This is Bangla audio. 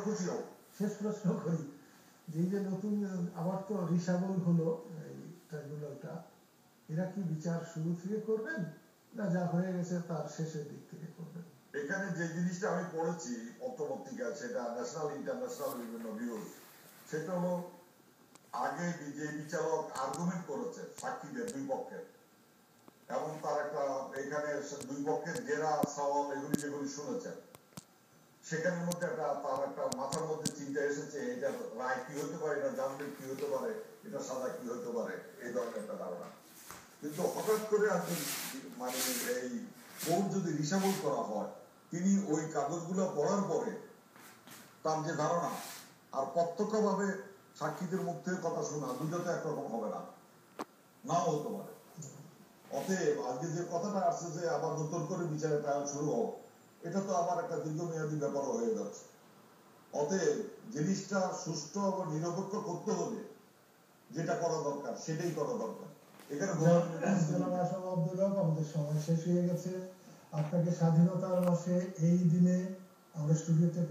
খুশি হব। শেষ প্রশ্ন করি, যে নতুন আবার তো রিসাবল হলো এই ট্রাইব্যুনালটা, এরা কি বিচার শুরু থেকে করবেন না যা হয়ে গেছে তার শেষের দিক থেকে করবেন? এখানে যে জিনিসটা আমি পড়েছি পত্রপত্রিকায়, সেটা ন্যাশনাল ইন্টারন্যাশনাল বিভিন্ন নিউজ, সেটা হলো আগে যে বিচারক আর্গুমেন্ট করেছে সাক্ষীদের দুই পক্ষের, এবং তার একটা এখানে দুই পক্ষের জেরা সওয়াল এগুলি যেগুলি শুনেছেন, সেখানের মধ্যে তার একটা মাথার মধ্যে চিন্তা এসেছে এটা রায় কি হতে পারে, এটা জামিন কি হতে পারে, এটা সাজা কি হতে পারে, এই ধরনের একটা ধারণা। কিন্তু হঠাৎ করে আপনি মানে এই কোর্ট যদি রিসাবল করা হয়, তিনি ওই কাগজগুলো পড়ার পরে তার যে ধারণা আর প্রত্যক্ষভাবে সাক্ষীদের মুখ থেকে কথা শোনা, দুটোতে একরকম হবে না, নাও হতে পারে। অতএব আজকে যে কথাটা আসছে যে আবার নতুন করে বিচারের ট্রায়াল শুরু হোক, এটা তো আবার একটা দীর্ঘমেয়াদী ব্যাপার হয়ে যাচ্ছে। অতএব জিনিসটা সুষ্ঠু এবং নিরপেক্ষ করতে হলে যেটা করা দরকার সেটাই করা দরকার। এখানে আমাদের সময় শেষ হয়ে গেছে। আপনাকে স্বাধীনতার মাসে এই দিনে আমরা স্টুডিওতে